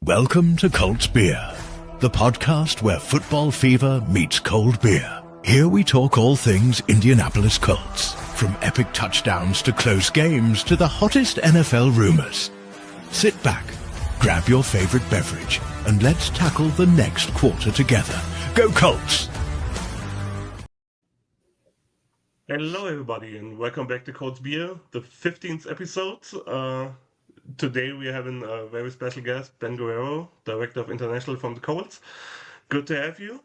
Welcome to Colts Beer, the podcast where football fever meets cold beer. Here we talk all things Indianapolis Colts, from epic touchdowns to close games to the hottest NFL rumors. Sit back, grab your favorite beverage, and let's tackle the next quarter together. Go Colts! Hello everybody and welcome back to Colts Beer, the 15th episode. Today we are having a very special guest, Ben Guerrero, Director of International from the Colts. Good to have you.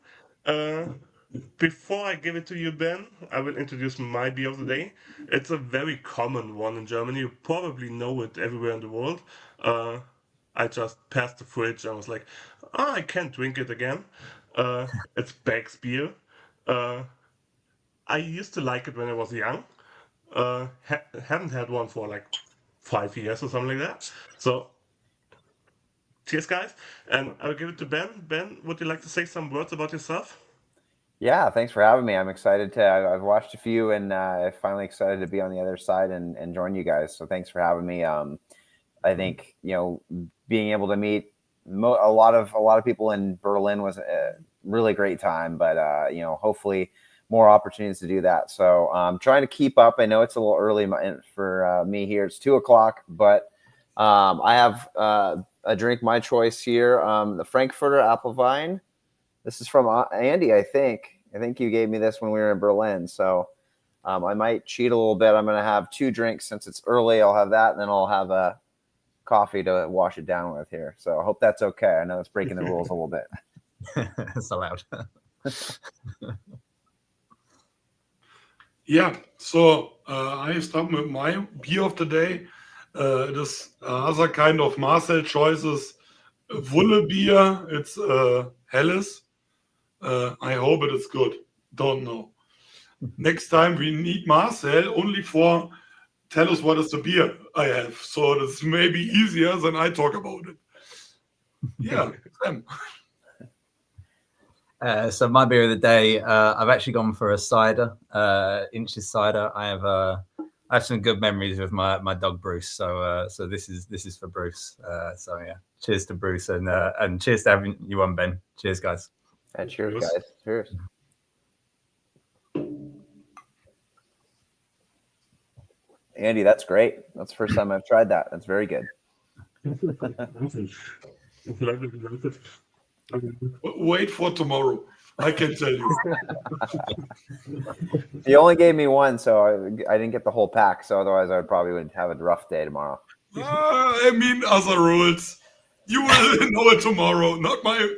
Before I give it to you, Ben, I will introduce my beer of the day. It's a very common one in Germany. You probably know it everywhere in the world. I just passed the fridge and was like, I can't drink it again. It's Beck's beer. I used to like it when I was young. Haven't had one for like 5 years or something like that. So, cheers, guys. And I'll give it to Ben. Ben, would you like to say some words about yourself? Yeah, thanks for having me. I'm excited I've watched a few and finally excited to be on the other side and join you guys. So thanks for having me. I think, being able to meet a lot of people in Berlin was a really great time, but, hopefully more opportunities to do that. So I'm trying to keep up. I know it's a little early for me here. It's 2:00, but I have a drink, my choice here. The Frankfurter Appelwein. This is from Andy, I think. I think you gave me this when we were in Berlin. So I might cheat a little bit. I'm going to have 2 drinks since it's early. I'll have that, and then I'll have a coffee to wash it down with here. So I hope that's okay. I know it's breaking the rules a little bit. It's allowed. Yeah, so I start with my beer of the day. It is other kind of Marcel choices. Wulle beer, it's Helles. I hope it is good. Don't know. Next time we need Marcel only for tell us what is the beer I have. So it's maybe easier than I talk about it. Yeah, Sam. So my beer of the day, I've actually gone for a cider, Inch's cider. I have some good memories with my dog Bruce. So this is for Bruce. So yeah, cheers to Bruce and cheers to having you on, Ben. Cheers, guys. Yeah, cheers, guys. Cheers. Andy, that's great. That's the first time I've tried that. That's very good. Wait for tomorrow. I can tell you. You only gave me one, so I didn't get the whole pack. So otherwise, I probably would have a rough day tomorrow. I mean, other rules. You will know it tomorrow. Not my.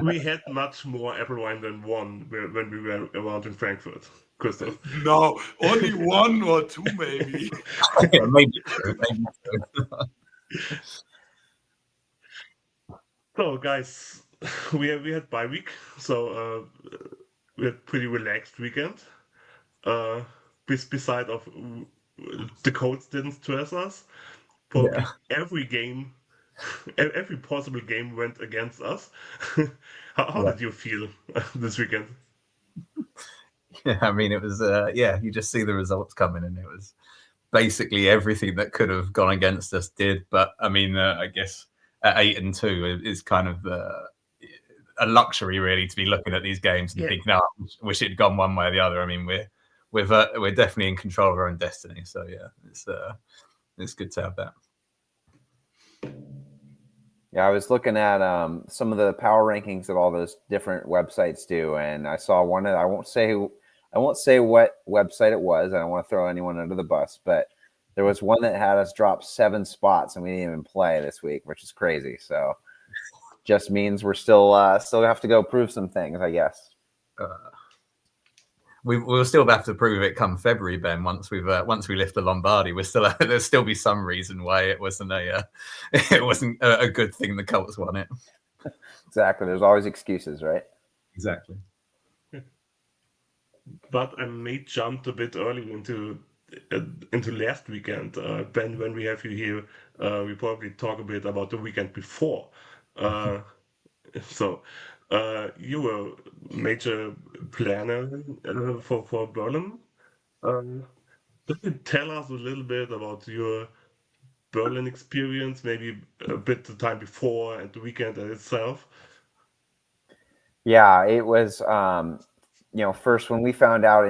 We had much more apple wine than one when we were around in Frankfurt, Christoph. No, only 1 or 2 maybe. Maybe. So, guys, we had bye week, so we had pretty relaxed weekend. Beside of the Colts didn't stress us. Probably every game, every possible game went against us. How did you feel this weekend? Yeah, I mean, it was you just see the results coming, and it was basically everything that could have gone against us did. But I mean, I guess at 8-2 is kind of a luxury, really, to be looking at these games and thinking, "No, I wish it had gone one way or the other." I mean, we're definitely in control of our own destiny. So yeah, it's good to have that. Yeah, I was looking at some of the power rankings that all those different websites do, and I saw one. I won't say what website it was. I don't want to throw anyone under the bus, but there was one that had us drop 7 spots, and we didn't even play this week, which is crazy. So, just means we're still have to go prove some things, I guess. We'll still have to prove it come February, Ben. Once we lift the Lombardi, there'll still be some reason why it wasn't a good thing the Colts won it. Exactly. There's always excuses, right? Exactly. But I may jump a bit early into last weekend, Ben. When we have you here, we probably talk a bit about the weekend before. So. You were major planner for Berlin. Could you tell us a little bit about your Berlin experience, maybe a bit the time before and the weekend itself? Yeah, it was. First when we found out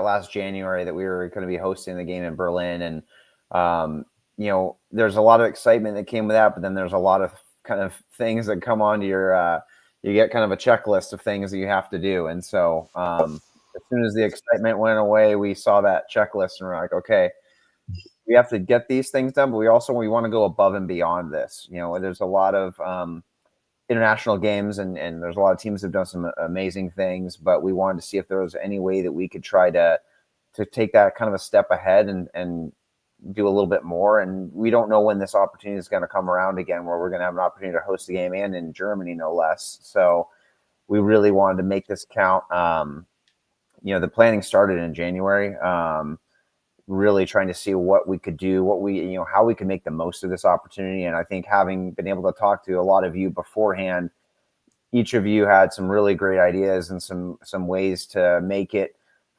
last January that we were going to be hosting the game in Berlin, and there's a lot of excitement that came with that, but then there's a lot of kind of things that come onto your. You get kind of a checklist of things that you have to do, and so as soon as the excitement went away, we saw that checklist, and we're like, okay, we have to get these things done, but we want to go above and beyond this. There's a lot of international games, and there's a lot of teams that have done some amazing things, but we wanted to see if there was any way that we could try to take that kind of a step ahead and do a little bit more. And we don't know when this opportunity is going to come around again, where we're going to have an opportunity to host the game, and in Germany, no less. So we really wanted to make this count. The planning started in January, really trying to see what we could do, how we could make the most of this opportunity. And I think, having been able to talk to a lot of you beforehand, each of you had some really great ideas and some ways to make it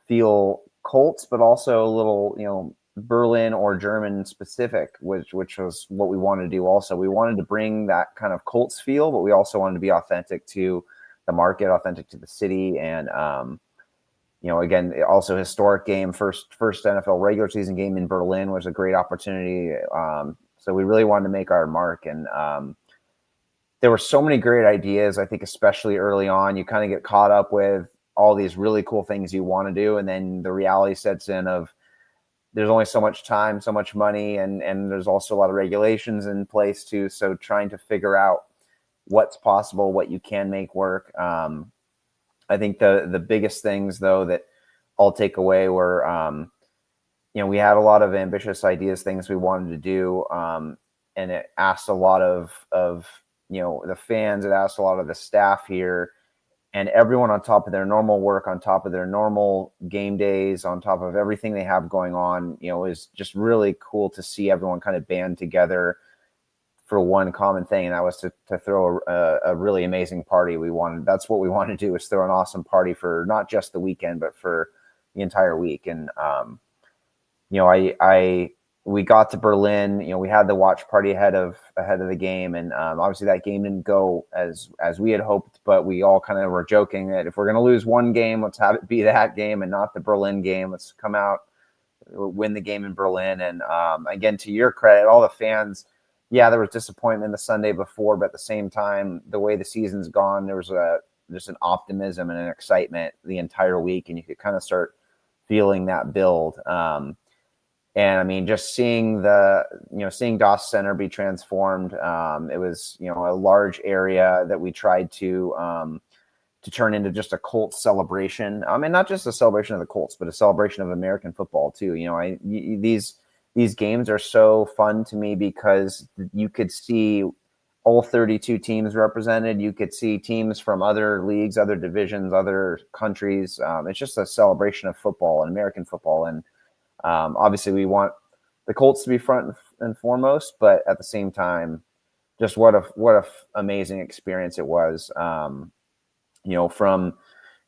feel Colts, but also a little, Berlin or German specific, which was what we wanted to do. Also, we wanted to bring that kind of Colts feel, but we also wanted to be authentic to the market, authentic to the city. And, again, also historic game, first NFL regular season game in Berlin was a great opportunity. So we really wanted to make our mark. And there were so many great ideas. I think especially early on, you kind of get caught up with all these really cool things you want to do. And then the reality sets in of there's only so much time, so much money, and there's also a lot of regulations in place too. So trying to figure out what's possible, what you can make work. I think the biggest things, though, that I'll take away were, we had a lot of ambitious ideas, things we wanted to do, and it asked a lot of the fans. It asked a lot of the staff here, and everyone on top of their normal work, on top of their normal game days, on top of everything they have going on. It was just really cool to see everyone kind of band together for one common thing, and that was to throw a really amazing party. That's what we wanted to do, is throw an awesome party for not just the weekend, but for the entire week. And we got to Berlin. We had the watch party ahead of the game, and obviously that game didn't go as we had hoped. But we all kind of were joking that if we're going to lose one game, let's have it be that game and not the Berlin game. Let's come out, win the game in Berlin. And again, to your credit, all the fans. Yeah, there was disappointment the Sunday before, but at the same time, the way the season's gone, there was just an optimism and an excitement the entire week, and you could kind of start feeling that build. And I mean, just seeing seeing Doss Center be transformed, it was a large area that we tried to turn into just a Colts celebration. I mean, not just a celebration of the Colts, but a celebration of American football too. These games are so fun to me because you could see all 32 teams represented. You could see teams from other leagues, other divisions, other countries. It's just a celebration of football and American football. And obviously we want the Colts to be front and foremost, but at the same time, just what a amazing experience it was.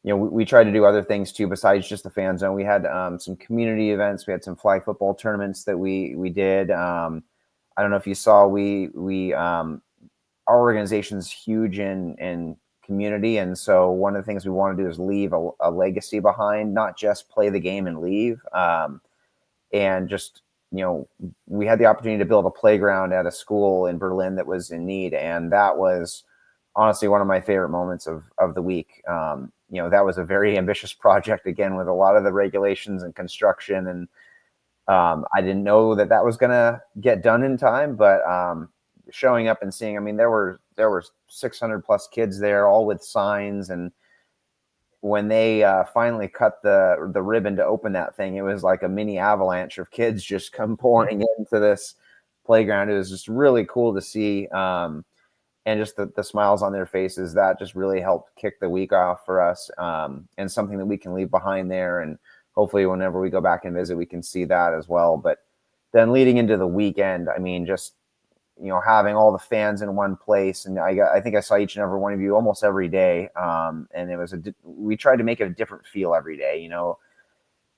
We tried to do other things too besides just the fan zone. We had some community events. We had some flag football tournaments that we did. I don't know if you saw. Our organization's huge in community, and so one of the things we want to do is leave a legacy behind, not just play the game and leave. And just we had the opportunity to build a playground at a school in Berlin that was in need, and that was honestly one of my favorite moments of the week. That was a very ambitious project, again, with a lot of the regulations and construction. And I didn't know that was going to get done in time, but showing up and seeing, I mean, there were 600 plus kids there, all with signs. And when they finally cut the ribbon to open that thing, it was like a mini avalanche of kids just come pouring into this playground. It was just really cool to see. And just the smiles on their faces, that just really helped kick the week off for us, and something that we can leave behind there. And hopefully whenever we go back and visit, we can see that as well. But then leading into the weekend, I mean, just, having all the fans in one place. And I think I saw each and every one of you almost every day. And it was we tried to make it a different feel every day.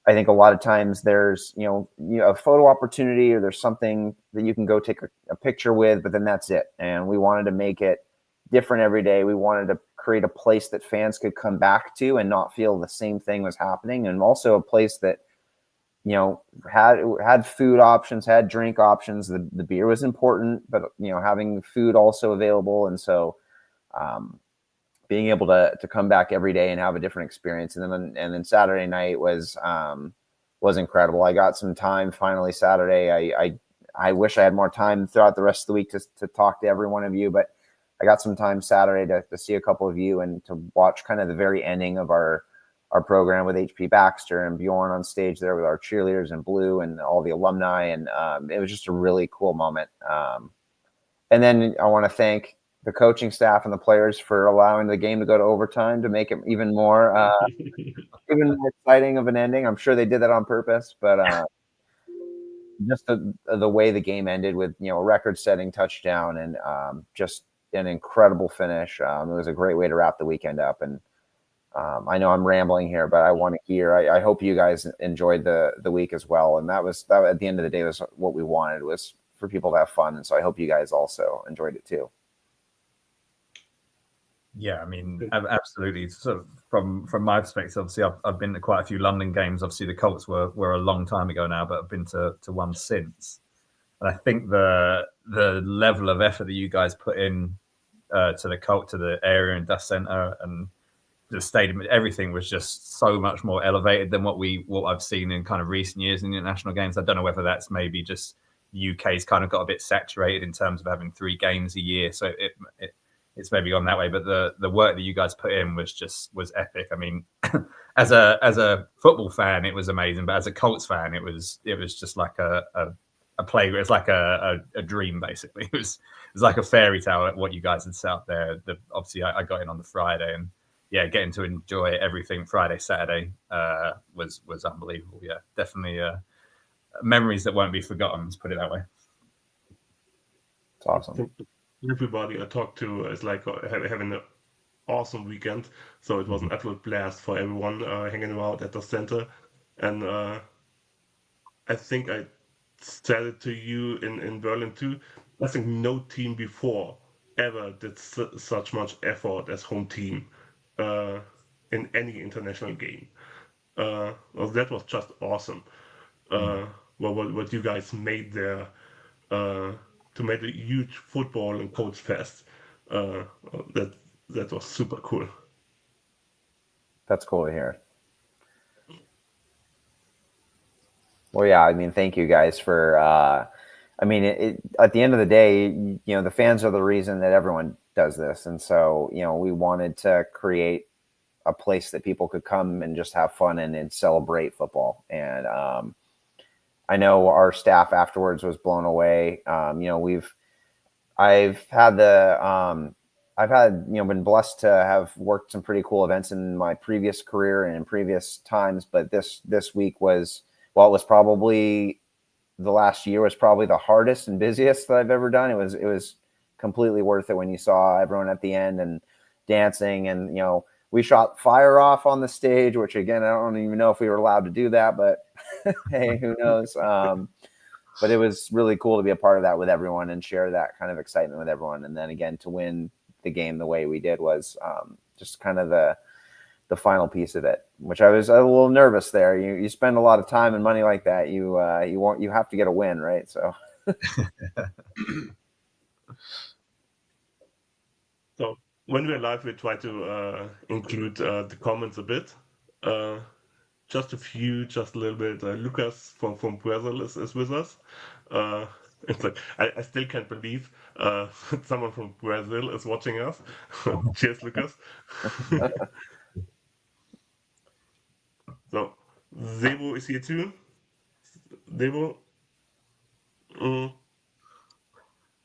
I think a lot of times there's, a photo opportunity, or there's something that you can go take a picture with, but then that's it. And we wanted to make it different every day. We wanted to create a place that fans could come back to and not feel the same thing was happening. And also a place that, had food options, had drink options. The beer was important, but, having food also available. And so, being able to come back every day and have a different experience. And then Saturday night was incredible. I got some time finally Saturday. I wish I had more time throughout the rest of the week to talk to every one of you, but I got some time Saturday to see a couple of you and to watch kind of the very ending of our program with HP Baxter and Bjorn on stage there with our cheerleaders in blue and all the alumni. And it was just a really cool moment. And then I want to thank the coaching staff and the players for allowing the game to go to overtime to make it even more exciting of an ending. I'm sure they did that on purpose, but just the way the game ended with, a record-setting touchdown and just an incredible finish. It was a great way to wrap the weekend up. And I know I'm rambling here, but I want to hear. I hope you guys enjoyed the week as well. And that at the end of the day was what we wanted, was for people to have fun. And so I hope you guys also enjoyed it too. Yeah, I mean, absolutely. So from my perspective, obviously, I've been to quite a few London games. Obviously, the Colts were a long time ago now, but I've been to one since. And I think the level of effort that you guys put in to the area and Dust Center and the stadium, everything was just so much more elevated than what I've seen in kind of recent years in the international games. I don't know whether that's maybe just UK's kind of got a bit saturated in terms of having 3 games a year, so it's maybe gone that way. But the work that you guys put in was epic. I mean, as a football fan, it was amazing, but as a Colts fan, it was just like a playground. It's like a dream, basically. It was like a fairy tale at what you guys had set up there. Obviously, I got in on the Friday, and yeah, getting to enjoy everything Friday, Saturday was unbelievable. Yeah, definitely memories that won't be forgotten. Let's put it that way. It's awesome. Everybody I talked to is like having an awesome weekend. So it was an absolute blast for everyone hanging around at the center. And I think I said it to you in Berlin too. I think no team before ever did such much effort as home team in any international game. Well, that was just awesome. What you guys made there to make a huge football and Colts fest. That was super cool. That's cool to hear. Well, yeah, I mean, thank you guys for. I mean, at the end of the day, the fans are the reason that everyone does this, and so we wanted to create a place that people could come and just have fun and celebrate football. And I know our staff afterwards was blown away. I've been blessed to have worked some pretty cool events in my previous career and in previous times, but this week it was probably the last year was probably the hardest and busiest that I've ever done. It was completely worth it when you saw everyone at the end and dancing, and we shot fire off on the stage, which again, I don't even know if we were allowed to do that, but hey, who knows? But it was really cool to be a part of that with everyone and share that kind of excitement with everyone. And then again, to win the game the way we did was just kind of the final piece of it, which I was a little nervous there. You spend a lot of time and money like that. You have to get a win, right? So. So when we're live, we try to include the comments a bit. Just a little bit. Lucas from Brazil is with us. It's like I still can't believe someone from Brazil is watching us. Cheers, Lucas. So Zebo is here too. Zebo.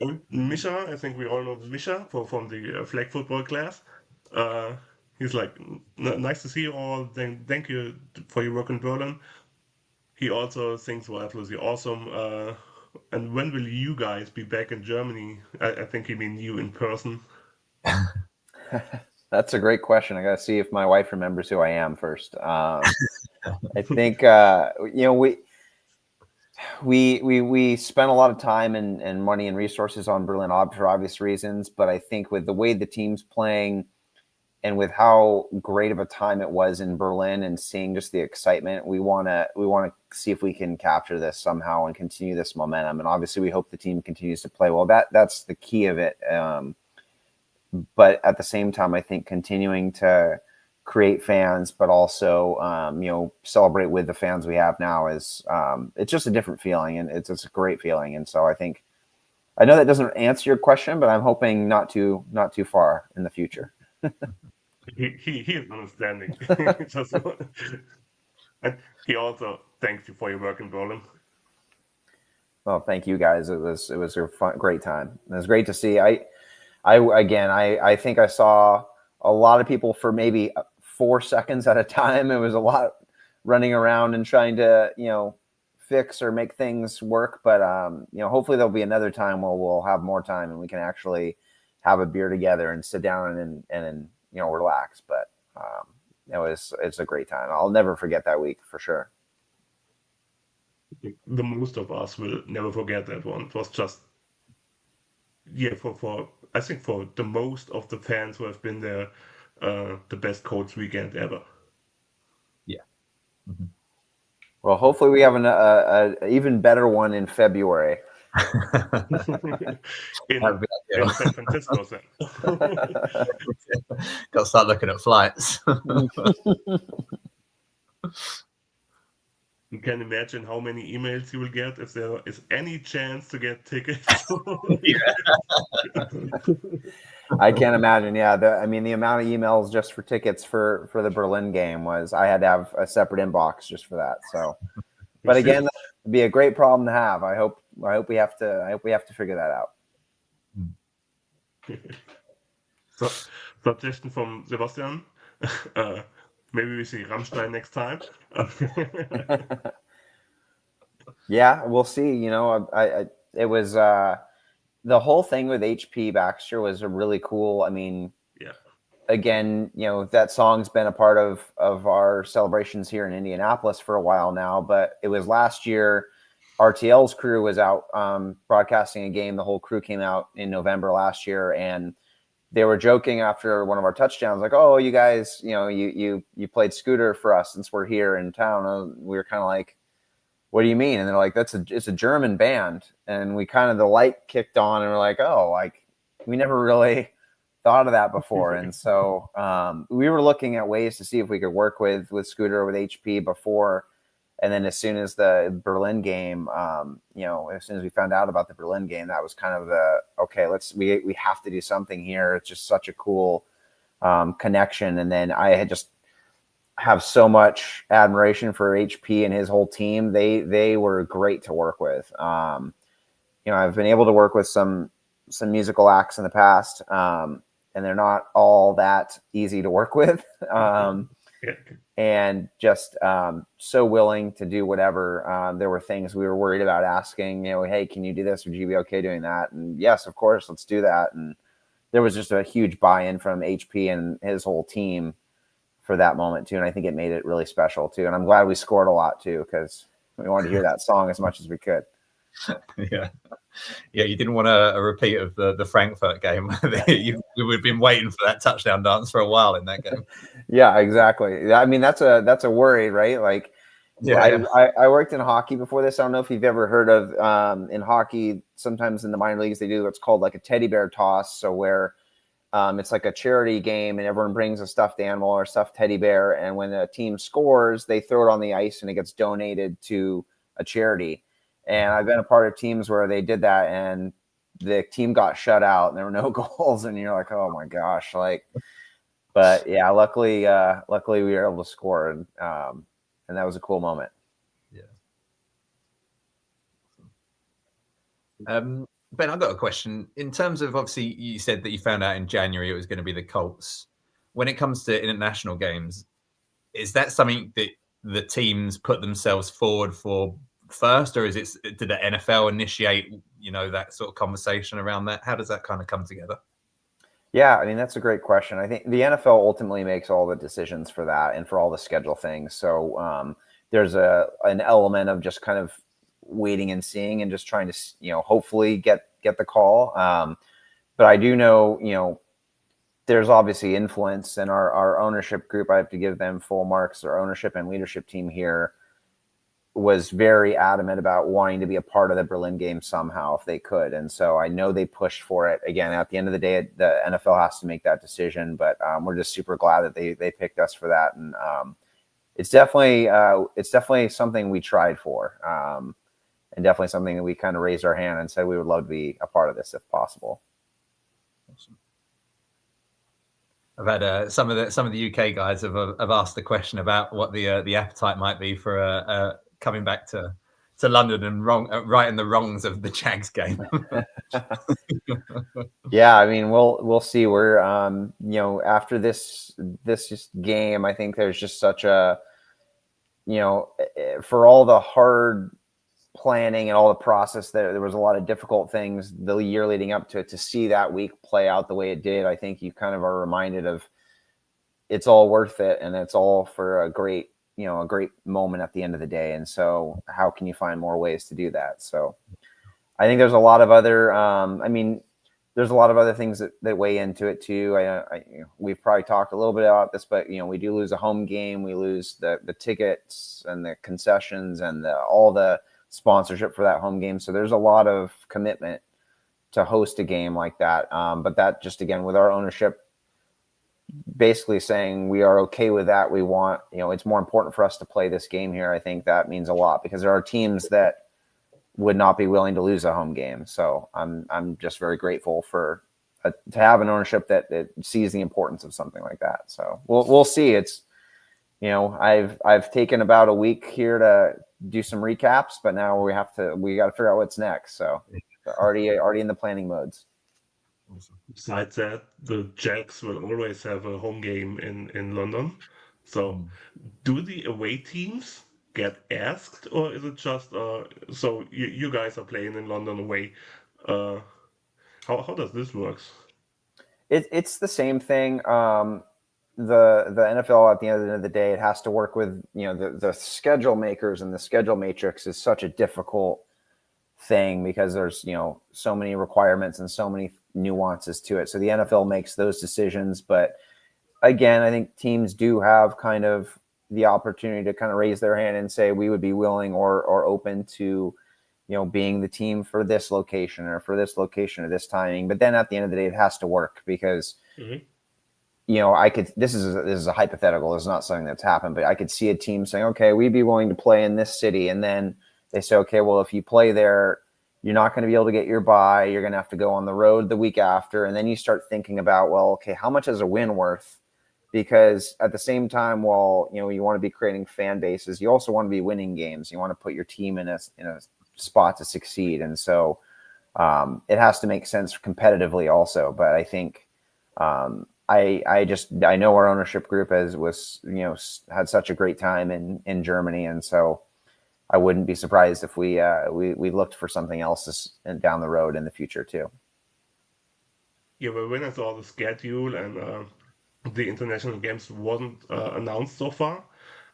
And Misha, I think we all know Misha from the flag football class. He's like, nice to see you all. Thank you for your work in Berlin. He also thinks we're absolutely awesome. And when will you guys be back in Germany? I think you mean you in person. That's a great question. I got to see if my wife remembers who I am first. I think we spent a lot of time and money and resources on Berlin for obvious reasons, but I think with the way the team's playing and with how great of a time it was in Berlin and seeing just the excitement, we want to see if we can capture this somehow and continue this momentum. And obviously, we hope the team continues to play well. That's the key of it. But at the same time, I think continuing to create fans, but also celebrate with the fans we have now is it's just a different feeling, and it's a great feeling. And so I know that doesn't answer your question, but I'm hoping not too far in the future. He is understanding. And he also thanks you for your work in Berlin. Well, thank you guys. It was a great time. It was great to see. I think I saw a lot of people for maybe 4 seconds at a time. It was a lot running around and trying to fix or make things work. But hopefully there'll be another time where we'll have more time and we can actually have a beer together and sit down and relax. But it's a great time. I'll never forget that week for sure. The most of us will never forget that one. It was just for I think for the most of the fans who have been there, the best Colts weekend ever. Yeah. Mm-hmm. Well, hopefully we have an even better one in February. in San Francisco, then. Got to start looking at flights. You can imagine how many emails you will get if there is any chance to get tickets. I can't imagine. Yeah, the amount of emails just for tickets for the Berlin game was I had to have a separate inbox just for that. So, but again, it'd be a great problem to have. I hope we have to figure that out. So, suggestion from Sebastian. Maybe we see Rammstein next time. Yeah, we'll see. It was the whole thing with HP Baxter was a really cool. Again, that song's been a part of our celebrations here in Indianapolis for a while now. But it was last year. RTL's crew was out broadcasting a game. The whole crew came out in November last year, and they were joking after one of our touchdowns, like, "Oh, you guys, you played Scooter for us since we're here in town." And we were kind of like, "What do you mean?" And they're like, "It's a German band." And we kind of the light kicked on, and we're like, "Oh, like we never really thought of that before." And so we were looking at ways to see if we could work with Scooter or with HP before. And then as soon as the Berlin game, as soon as we found out about the Berlin game, that was kind of we have to do something here. It's just such a cool connection. And then I had just have so much admiration for HP and his whole team. They were great to work with. I've been able to work with some musical acts in the past, and they're not all that easy to work with. And just so willing to do whatever. There were things we were worried about asking, hey, can you do this? Would you be okay doing that? And yes, of course, let's do that. And there was just a huge buy-in from HP and his whole team for that moment too. And I think it made it really special too. And I'm glad we scored a lot too, because we wanted to hear that song as much as we could. Yeah. You didn't want a repeat of the Frankfurt game. We've been waiting for that touchdown dance for a while in that game. Yeah, exactly. I mean, that's a worry, right? Like, I worked in hockey before this. I don't know if you've ever heard of in hockey. Sometimes in the minor leagues they do what's called like a teddy bear toss. So where it's like a charity game, and everyone brings a stuffed animal or stuffed teddy bear, and when a team scores, they throw it on the ice and it gets donated to a charity. And I've been a part of teams where they did that and the team got shut out and there were no goals. And you're like, oh my gosh. But yeah, luckily we were able to score. And that was a cool moment. Yeah. Ben, I've got a question. In terms of, obviously, you said that you found out in January it was going to be the Colts. When it comes to international games, is that something that the teams put themselves forward for first, or did the NFL initiate, that sort of conversation around that? How does that kind of come together? Yeah, I mean, that's a great question. I think the NFL ultimately makes all the decisions for that and for all the schedule things. So there's an element of just kind of waiting and seeing and just trying to, hopefully get the call. But I do know, there's obviously influence in our ownership group. I have to give them full marks. Our ownership and leadership team here was very adamant about wanting to be a part of the Berlin game somehow if they could. And so I know they pushed for it. Again, at the end of the day, the NFL has to make that decision, but we're just super glad that they picked us for that. And it's definitely something we tried for, and definitely something that we kind of raised our hand and said we would love to be a part of this if possible. Awesome. I've had some of the UK guys have asked the question about what the appetite might be for coming back to London and righting the wrongs of the Jags game. Yeah, I mean, we'll see. We're after this game, I think there's just such a for all the hard planning and all the process, there was a lot of difficult things the year leading up to it. To see that week play out the way it did, I think you kind of are reminded of it's all worth it, and it's all for a great moment at the end of the day. And so how can you find more ways to do that? So I think there's a lot of other there's a lot of other things that weigh into it too. We've probably talked a little bit about this, but we do lose a home game. We lose the tickets and the concessions and all the sponsorship for that home game. So there's a lot of commitment to host a game like that. But that just, again, with our ownership basically saying we are okay with that. We want, it's more important for us to play this game here. I think that means a lot because there are teams that would not be willing to lose a home game. So I'm just very grateful to have an ownership that sees the importance of something like that. So we'll see. It's, I've taken about a week here to do some recaps, but now we got to figure out what's next. So already in the planning modes. Besides that, the Jags will always have a home game in London. So do the away teams get asked, or is it just so you guys are playing in London away? How does this work? It's the same thing. The NFL at the end of the day, it has to work with the schedule makers, and the schedule matrix is such a difficult thing because there's so many requirements and so many nuances to it. So the NFL makes those decisions, but again, I think teams do have kind of the opportunity to kind of raise their hand and say we would be willing or open to being the team for this location or for this location or this timing. But then at the end of the day, it has to work because this is a hypothetical. It's not something that's happened, but I could see a team saying, okay, we'd be willing to play in this city. And then they say, okay, well, if you play there, you're not going to be able to get your bye. You're going to have to go on the road the week after. And then you start thinking about, well, okay, how much is a win worth? Because at the same time, while, you want to be creating fan bases, you also want to be winning games. You want to put your team in a spot to succeed. And so it has to make sense competitively also. But I think, I know our ownership group had such a great time in Germany, and so I wouldn't be surprised if we looked for something else down the road in the future too. Yeah, but when I saw the schedule and the international games wasn't announced so far,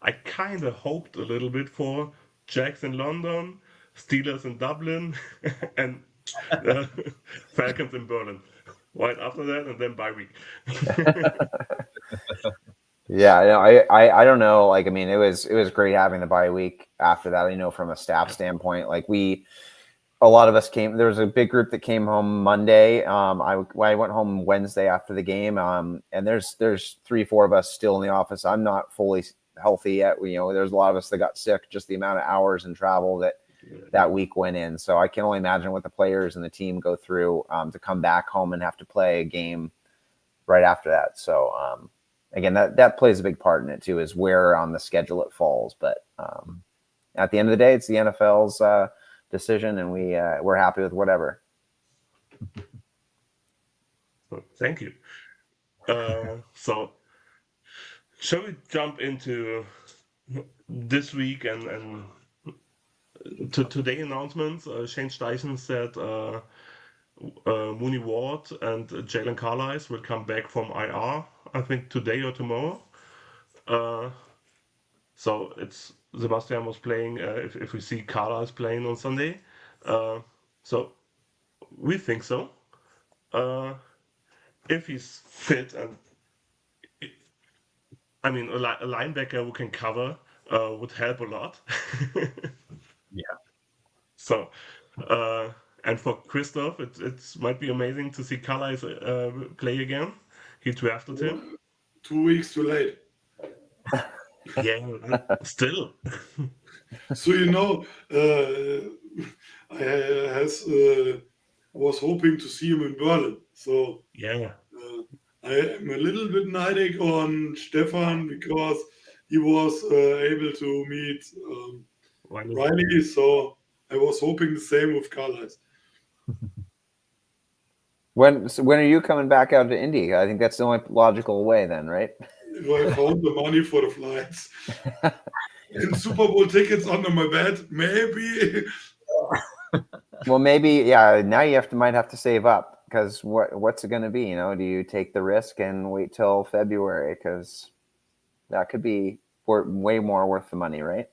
I kind of hoped a little bit for Jags in London, Steelers in Dublin, and Falcons in Berlin. Right after that, and then bye week. Yeah, I don't know. Like, I mean, it was great having the bye week after that. I know from a staff standpoint, like a lot of us came. There was a big group that came home Monday. I went home Wednesday after the game. And there's 3-4 of us still in the office. I'm not fully healthy yet. There's a lot of us that got sick. Just the amount of hours and travel that week went in. So I can only imagine what the players and the team go through to come back home and have to play a game right after that. So again, that plays a big part in it too, is where on the schedule it falls. But at the end of the day, it's the NFL's decision, and we're happy with whatever. Thank you. So shall we jump into this week and to today announcements? Shane Steichen said Mooney Ward and Jalen Carlisle will come back from IR, I think today or tomorrow. So it's Sebastian was playing, if we see Carlisle playing on Sunday. So we think so. If he's fit, and I mean, a linebacker who can cover would help a lot. Yeah. So, and for Christoph, it might be amazing to see Carlisle play again. He drafted him. 2 weeks too late. Yeah, still. So I was hoping to see him in Berlin. So Yeah. I am a little bit naive on Stefan because he was able to meet Riley. So I was hoping the same with Carlisle. When are you coming back out to Indy? I think that's the only logical way then, right? If I found the money for the flights and Super Bowl tickets under my bed, maybe. Well, maybe, yeah. Now you might have to save up, because what's it going to be? You know, do you take the risk and wait till February? Because that could be way more worth the money, right?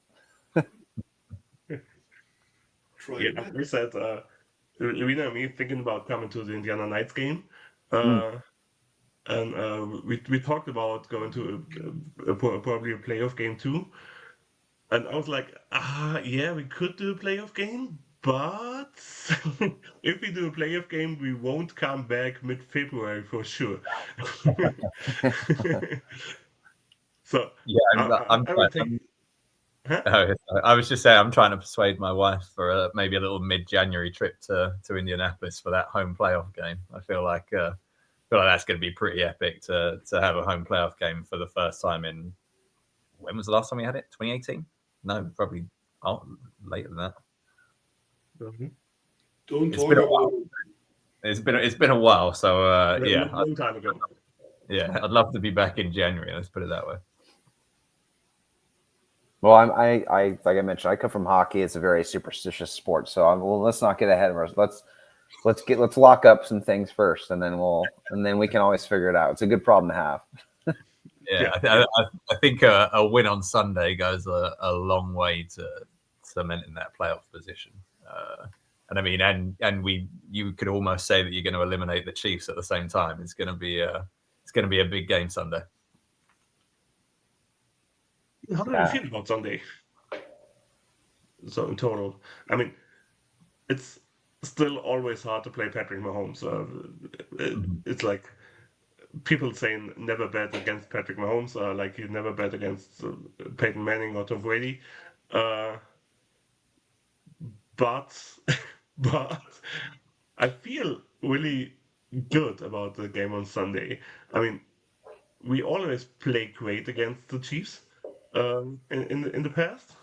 Yeah, we said, Levina and me thinking about coming to the Indiana Knights game. And we talked about going to probably a playoff game too. And I was like, yeah, we could do a playoff game, but if we do a playoff game, we won't come back mid-February for sure. So yeah, I would take. Huh? I was just saying I'm trying to persuade my wife for maybe a little mid-January trip to Indianapolis for that home playoff game. I feel like that's going to be pretty epic to have a home playoff game for the first time in. When was the last time we had it? 2018? No, probably later than that. Mm-hmm. Don't talk about it. It's been a while, so yeah, a long time ago. Yeah, I'd love to be back in January. Let's put it that way. Well, I like I mentioned, I come from hockey. It's a very superstitious sport. So let's not get ahead of ourselves. Let's lock up some things first, and then we can always figure it out. It's a good problem to have. Yeah. I think a win on Sunday goes a long way to cementing that playoff position. And I mean, you could almost say that you're going to eliminate the Chiefs at the same time. It's going to be a big game Sunday. How do you feel about Sunday? So in total, I mean, it's still always hard to play Patrick Mahomes. It's like people saying never bet against Patrick Mahomes, like you never bet against Peyton Manning or Tom Brady. But I feel really good about the game on Sunday. I mean, we always play great against the Chiefs in the past.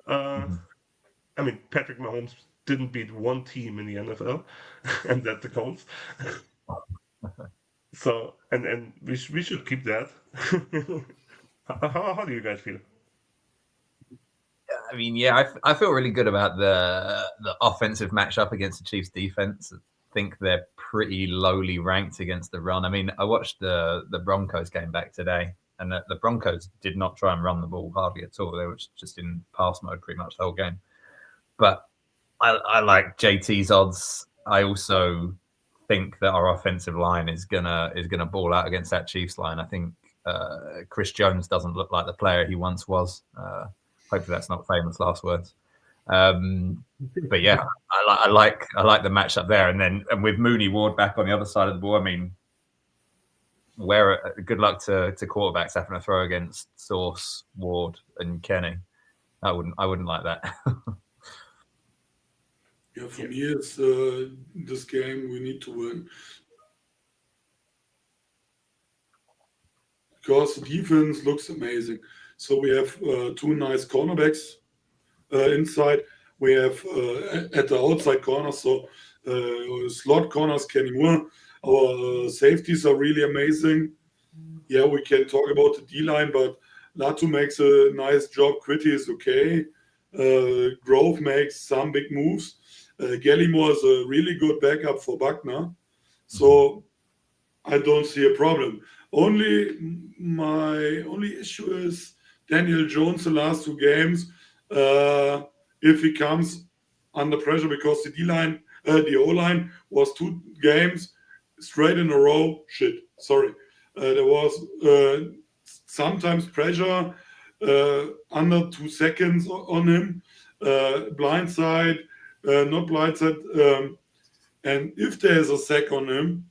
I mean, Patrick Mahomes didn't beat one team in the NFL, and that's the Colts. So, and we should keep that. How do you guys feel? I mean, yeah, I feel really good about the offensive matchup against the Chiefs defense. I think they're pretty lowly ranked against the run. I mean, I watched the Broncos game back today, and the Broncos did not try and run the ball hardly at all. They were just in pass mode pretty much the whole game. But I like JT's odds. I also think that our offensive line is gonna ball out against that Chiefs line. I think Chris Jones doesn't look like the player he once was. Hopefully that's not famous last words. But yeah, I like the matchup there, and with Mooney Ward back on the other side of the ball. I mean, good luck to quarterbacks having to throw against Sauce, Ward, and Kenny. I wouldn't like that. Yeah, for me, it's this game we need to win. Because the defense looks amazing. So we have two nice cornerbacks inside. We have at the outside corner, so slot corners, Kenny Moore. Our safeties are really amazing. Yeah, we can talk about the D-line, but Latu makes a nice job. Quitty is okay. Grove makes some big moves. Gallimore is a really good backup for Buckner. So I don't see a problem. My only issue is Daniel Jones the last 2 games. If he comes under pressure because the O-line was 2 games straight in a row. There was sometimes pressure under 2 seconds on him, blindside, not blindside. And if there's a sack on him,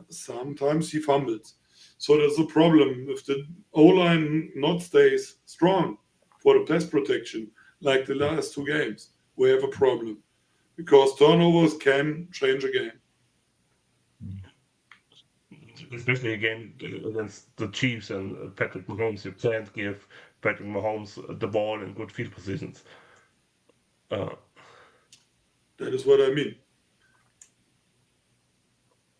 sometimes he fumbles. So there's a problem. If the O-line not stays strong for the pass protection, like the last 2 games, we have a problem. Because turnovers can change a game. Especially again against the Chiefs and Patrick Mahomes. You can't give Patrick Mahomes the ball in good field positions. That is what I mean.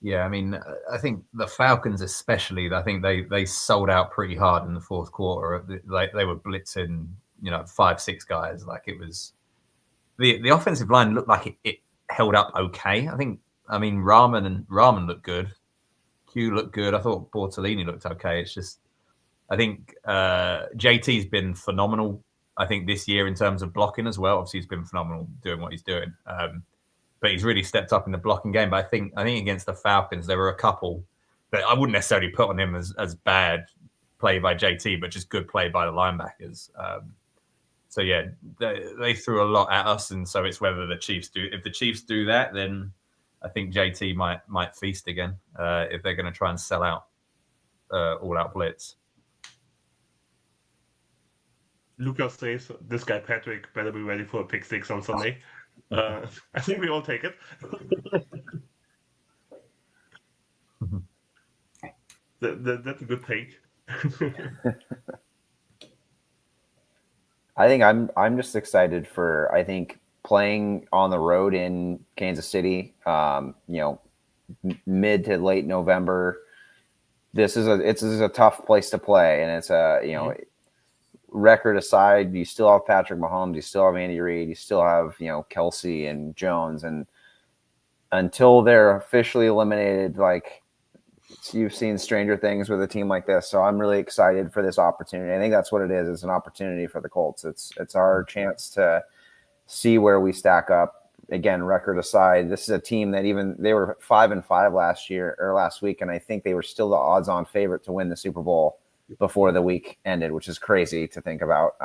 Yeah, I mean, I think the Falcons especially, I think they sold out pretty hard in the fourth quarter. Like they were blitzing, 5-6 guys. Like it was the offensive line looked like it held up okay. Rahman looked good. Q looked good. I thought Bortolini looked okay. It's just, I think JT's been phenomenal. I think this year in terms of blocking as well. Obviously, he's been phenomenal doing what he's doing. But he's really stepped up in the blocking game. But I think against the Falcons, there were a couple that I wouldn't necessarily put on him as bad play by JT, but just good play by the linebackers. So yeah, they threw a lot at us, and so it's whether the Chiefs do. If the Chiefs do that, then I think JT might feast again if they're going to try and sell out all-out blitz. Lucas says, this guy Patrick better be ready for a pick 6 on Sunday. I think we all take it. That's a good take. I think I'm just excited for, I think, playing on the road in Kansas City, mid to late November. This is a tough place to play, and it's record aside, you still have Patrick Mahomes, you still have Andy Reid, you still have Kelsey and Jones, and until they're officially eliminated, like you've seen stranger things with a team like this. So I'm really excited for this opportunity. I think that's what it is. It's an opportunity for the Colts. It's our chance to see where we stack up. Again, record aside, this is a team that they were 5-5 last week, and I think they were still the odds-on favorite to win the Super Bowl before the week ended, which is crazy to think about.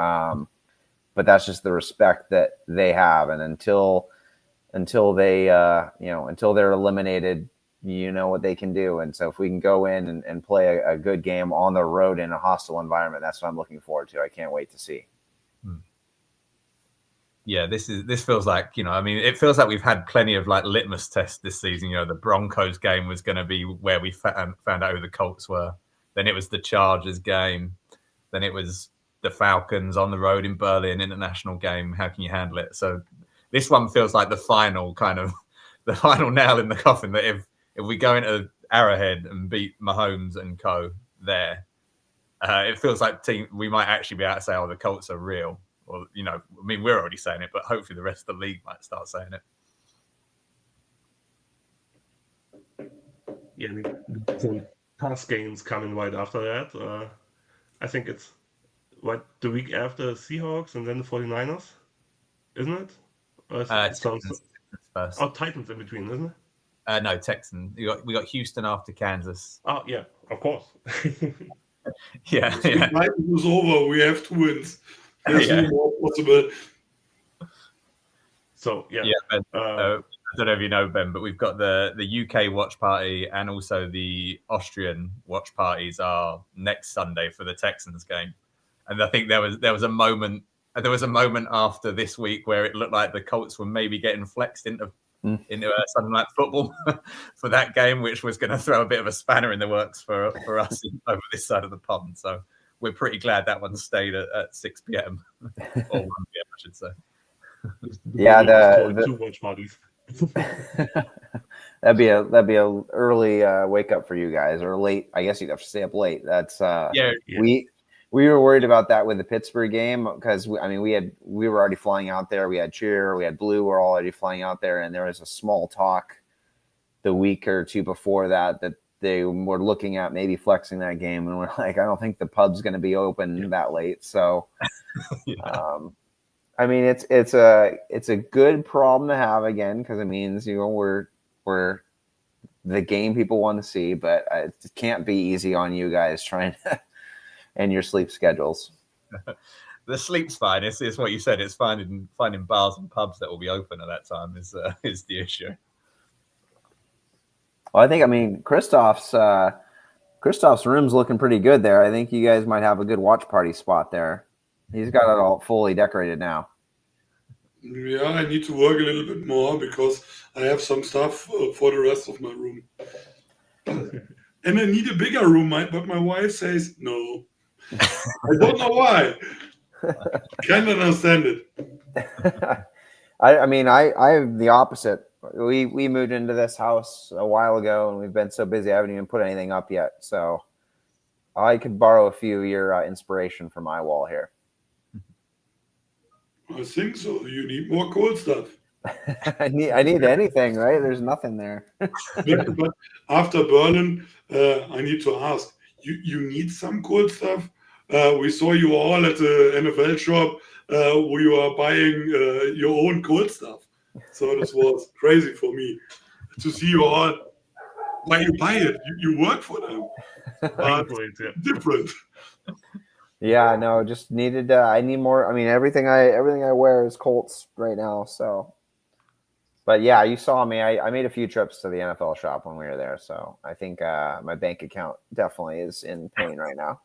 But that's just the respect that they have, and until they're eliminated, what they can do. And so if we can go in and play a good game on the road in a hostile environment, that's what I'm looking forward to. I can't wait to see. Yeah, this feels like, it feels like we've had plenty of like litmus tests this season. The Broncos game was going to be where we found out who the Colts were. Then it was the Chargers game. Then it was the Falcons on the road in Berlin, international game. How can you handle it? So this one feels like the final nail in the coffin, that if we go into Arrowhead and beat Mahomes and co there, it feels like we might actually be able to say, oh, the Colts are real. Or, we're already saying it, but hopefully the rest of the league might start saying it. Yeah, pass games coming right after that. I think it's the week after Seahawks and then the 49ers, isn't it? Titans first. Oh, Titans in between, isn't it? No, Texans. We got Houston after Kansas. Oh yeah, of course. yeah. Titans is over. We have 2 wins. There's no more possible. So yeah. Ben, I don't know if you know, Ben, but we've got the UK watch party and also the Austrian watch parties are next Sunday for the Texans game. And I think there was a moment after this week where it looked like the Colts were maybe getting flexed into Sunday Night Football for that game, which was going to throw a bit of a spanner in the works for us over this side of the pond. So we're pretty glad that one stayed at 6 p.m. or 1 p.m. I should say. Yeah, two watch parties. that'd be a early wake up for you guys, or late. I guess you'd have to stay up late. That's We were worried about that with the Pittsburgh game because we were already flying out there. We had Cheer, we had Blue, we're already flying out there, and there was a small talk the week or two before that they were looking at maybe flexing that game, and we're like, I don't think the pub's going to be open that late. So, I mean, it's a good problem to have again because it means we're the game people want to see, but it can't be easy on you guys trying to and your sleep schedules. The sleep's fine. It's what you said. It's finding bars and pubs that will be open at that time is the issue. Well, I mean, Christoph's room's looking pretty good there. I think you guys might have a good watch party spot there. He's got it all fully decorated now. Yeah, I need to work a little bit more because I have some stuff for the rest of my room. And I need a bigger room, but my wife says no. I don't know why. Can't understand it. I mean, I have the opposite. We moved into this house a while ago, and we've been so busy I haven't even put anything up yet. So I could borrow a few of your inspiration for my wall here. I think so. You need more cool stuff. I need anything, right? There's nothing there. But after Berlin, I need to ask, you need some cool stuff? We saw you all at the NFL shop where you are buying your own cool stuff. So this was crazy for me to see you all. Why you buy it? You work for them. But different. Yeah, no, just needed. I need more. I mean, everything I wear is Colts right now. So, but yeah, you saw me. I made a few trips to the NFL shop when we were there. So I think my bank account definitely is in pain right now.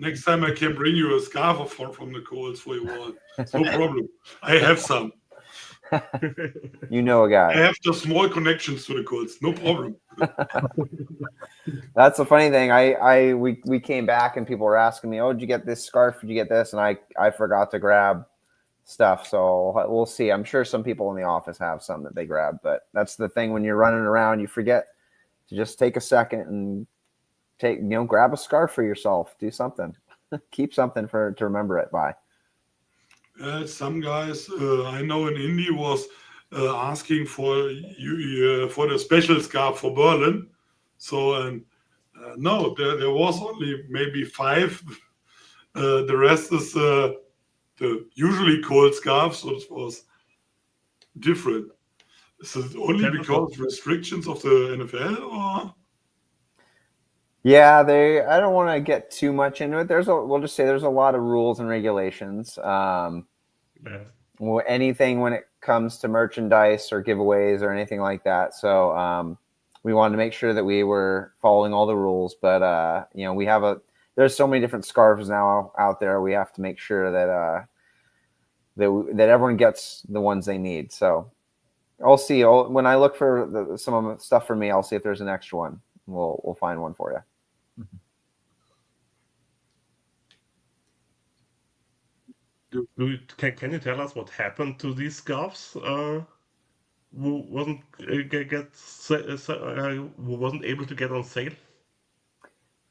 Next time I can bring you a scarf from the Colts for your wall. No problem. I have some. You know a guy. I have just small connections to the Colts. No problem. That's the funny thing. We came back and people were asking me, "Oh, did you get this scarf? Did you get this?" And I forgot to grab stuff. So we'll see. I'm sure some people in the office have some that they grab, but that's the thing when you're running around, you forget to just take a second and grab a scarf for yourself. Do something. Keep something to remember it by. Some guys I know in Indy was asking for the special scarf for Berlin. So no, there was only maybe 5. The rest is the usually cold scarf. So it was different. Is it only because of restrictions of the NFL or? Yeah, I don't want to get too much into it. We'll just say there's a lot of rules and regulations. Anything when it comes to merchandise or giveaways or anything like that. So we wanted to make sure that we were following all the rules. But there's so many different scarves now out there. We have to make sure that that everyone gets the ones they need. So I'll see. When I look for some of the stuff for me, I'll see if there's an extra one. We'll find one for you. Can you tell us what happened to these scarves? Who wasn't who wasn't able to get on sale?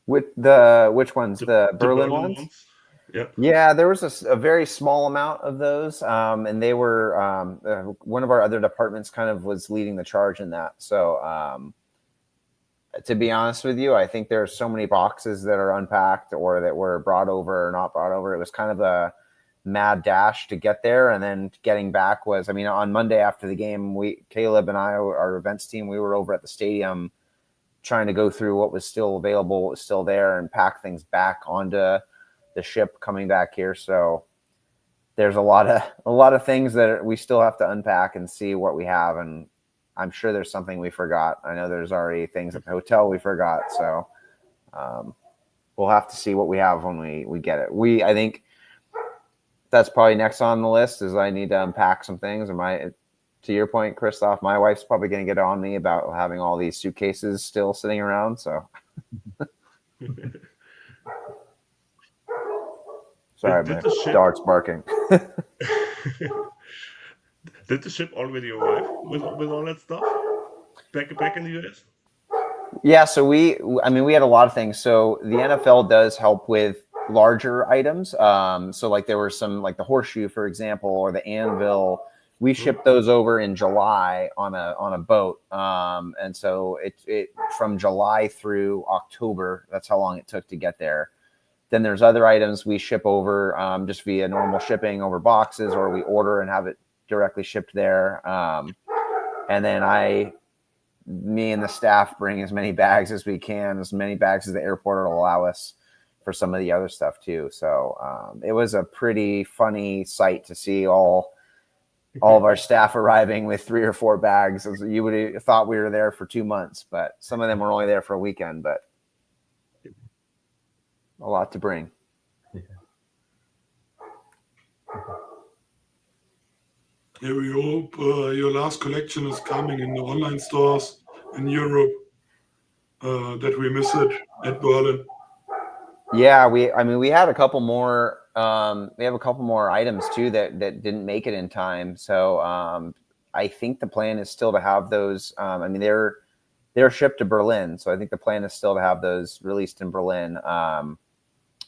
With which ones? The Berlin ones? Yeah, there was a very small amount of those, and they were one of our other departments kind of was leading the charge in that. So to be honest with you, I think there are so many boxes that are unpacked or that were brought over or not brought over. It was kind of a mad dash to get there, and then getting back was, on Monday after the game, Caleb and I, our events team, we were over at the stadium trying to go through what was still available, what was still there, and pack things back onto the ship coming back here. So there's a lot of things that we still have to unpack and see what we have, and I'm sure there's something we forgot. I know there's already things at the hotel we forgot, so we'll have to see what we have when we get it. I think that's probably next on the list is I need to unpack some things. To your point, Christoph, my wife's probably going to get on me about having all these suitcases still sitting around. So sorry, my dog's barking. Did the ship already arrive with all that stuff back in the US? Yeah, so we had a lot of things. So the NFL does help with larger items. So like there were some, like the horseshoe, for example, or the anvil. We shipped those over in July on a boat. And so it from July through October, that's how long it took to get there. Then there's other items we ship over just via normal shipping over boxes, or we order and have it directly shipped there. And then me and the staff bring as many bags as we can, as many bags as the airport will allow us for some of the other stuff too. So it was a pretty funny sight to see all of our staff arriving with 3 or 4 bags. You would have thought we were there for 2 months, but some of them were only there for a weekend, but a lot to bring. Yeah, we hope your last collection is coming in the online stores in Europe, that we miss it at Berlin. Yeah, we had a couple more. We have a couple more items too that didn't make it in time. So I think the plan is still to have those. They're shipped to Berlin, so I think the plan is still to have those released in Berlin.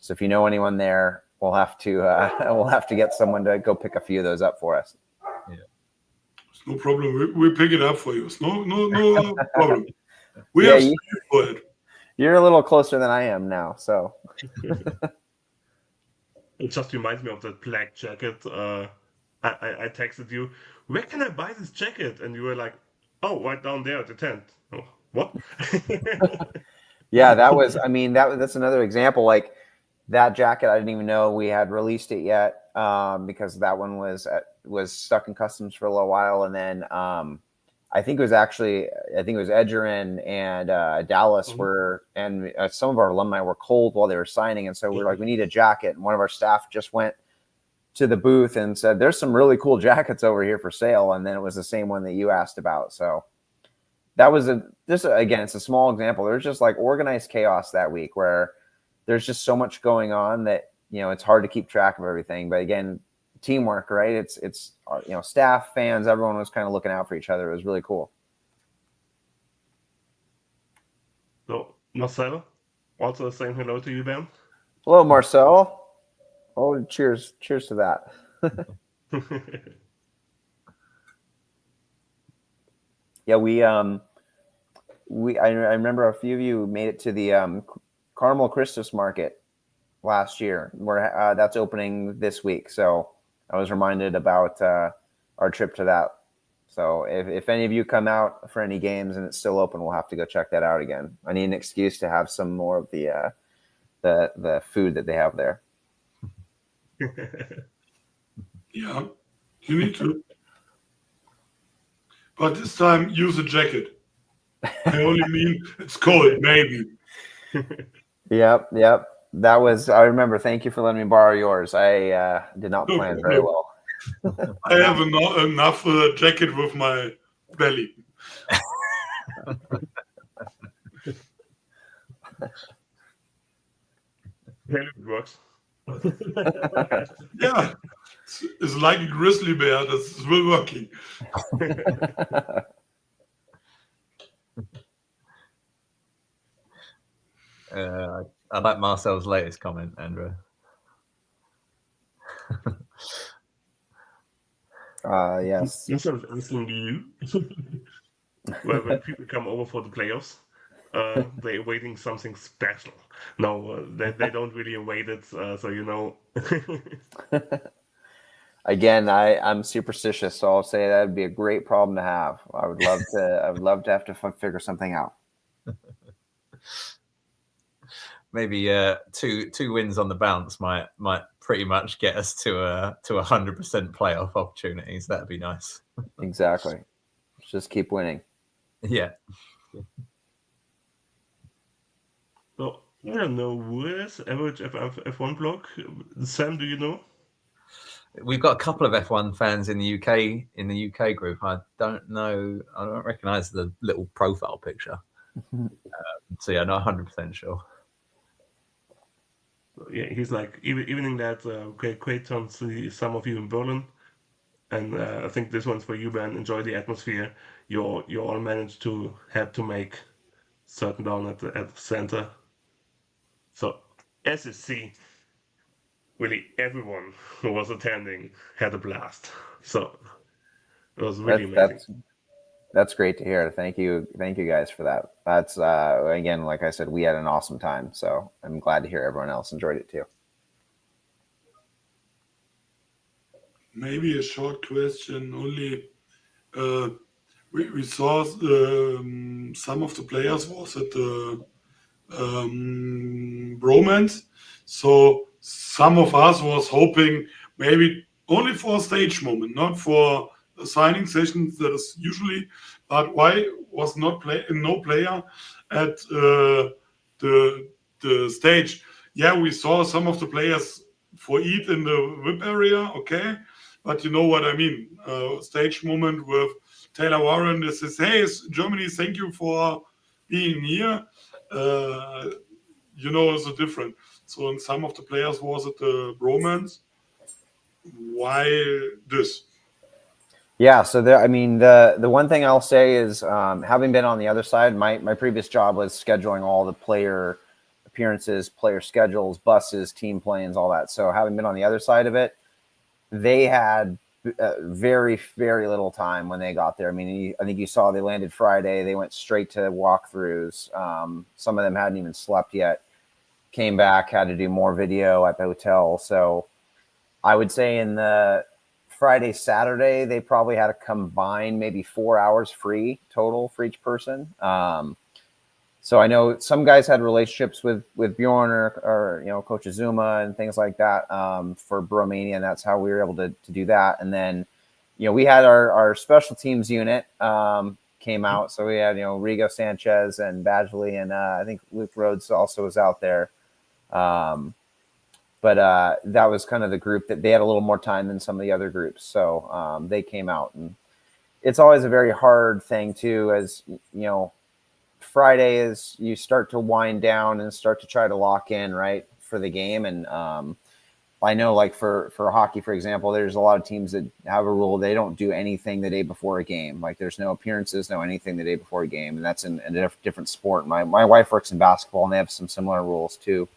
So if you know anyone there, we'll have to get someone to go pick a few of those up for us. It's no problem. We pick it up for you. It's no problem. We have space for it. You're a little closer than I am now, so. It just reminds me of that black jacket. I texted you, where can I buy this jacket? And you were like, oh, right down there at the tent. Oh, what? Yeah, that's another example. Like that jacket, I didn't even know we had released it yet, because that one was stuck in customs for a little while, and then I think it was Edger and Dallas and some of our alumni were cold while they were signing, and so we were like, we need a jacket, and one of our staff just went to the booth and said, there's some really cool jackets over here for sale, and then it was the same one that you asked about. So that was again, it's a small example. There's just like organized chaos that week where there's just so much going on that, it's hard to keep track of everything. But again, teamwork, right? It's staff, fans, everyone was kind of looking out for each other. It was really cool. So Marcel, also saying hello to you, Ben. Hello, Marcel. Oh, cheers to that. Yeah, I remember a few of you made it to the Carmel Christus Market last year, where that's opening this week. So I was reminded about our trip to that. So if any of you come out for any games and it's still open, we'll have to go check that out again. I need an excuse to have some more of the food that they have there. Yeah, you need to. But this time, use a jacket. I only mean it's cold, maybe. Yep. That was, I remember. Thank you for letting me borrow yours. I did not plan very well. I have enough jacket with my belly. It works. Yeah, it's like a grizzly bear that's still working. I like Marcel's latest comment, Andrew. Yes. Instead of asking you, when people come over for the playoffs, they're waiting something special. No, they don't really await it, so Again, I'm superstitious, so I'll say that'd be a great problem to have. I would love to have to figure something out. Maybe two wins on the bounce might pretty much get us to 100% playoff opportunities. That'd be nice. Exactly. Just keep winning. Yeah. So I don't know who is average F1 blog. Sam, do you know? We've got a couple of F1 fans in the UK group. I don't know. I don't recognize the little profile picture. So yeah, not 100% sure. Yeah, he's like evening that. Great to see some of you in Berlin, and I think this one's for you, Ben. Enjoy the atmosphere. You all managed to help to make certain down at the center. So as you see, really everyone who was attending had a blast. So it was really amazing. That's great to hear. Thank you guys for that. That's again, like I said, we had an awesome time. So I'm glad to hear everyone else enjoyed it too. Maybe a short question only. We saw some of the players was at the bromance. So some of us was hoping maybe only for a stage moment, not for the signing sessions that is usually. But why was no player at the stage? Yeah, we saw some of the players for eat in the VIP area, okay, but you know what I mean. Stage moment with Taylor Warren. This is, hey, Germany, thank you for being here. It's different. So, in some of the players was it the bromance. Why this? Yeah, so the one thing I'll say is, having been on the other side, my previous job was scheduling all the player appearances, player schedules, buses, team planes, all that. So having been on the other side of it, they had very, very little time when they got there. I mean, I think you saw they landed Friday. They went straight to walkthroughs. Some of them hadn't even slept yet. Came back, had to do more video at the hotel. So I would say in the Friday, Saturday, they probably had a combined maybe 4 hours free total for each person. So I know some guys had relationships with Bjorn or Coach Azuma and things like that for Bromania, and that's how we were able to do that. And then we had our special teams unit came out, so we had Rigo Sanchez and Badgley, and I think Luke Rhodes also was out there. But that was kind of the group that they had a little more time than some of the other groups, so they came out. And it's always a very hard thing too, as Friday is you start to wind down and start to try to lock in right for the game. And I know, like for hockey, for example, there's a lot of teams that have a rule they don't do anything the day before a game. Like there's no appearances, no anything the day before a game, and that's in a different sport. My wife works in basketball, and they have some similar rules too.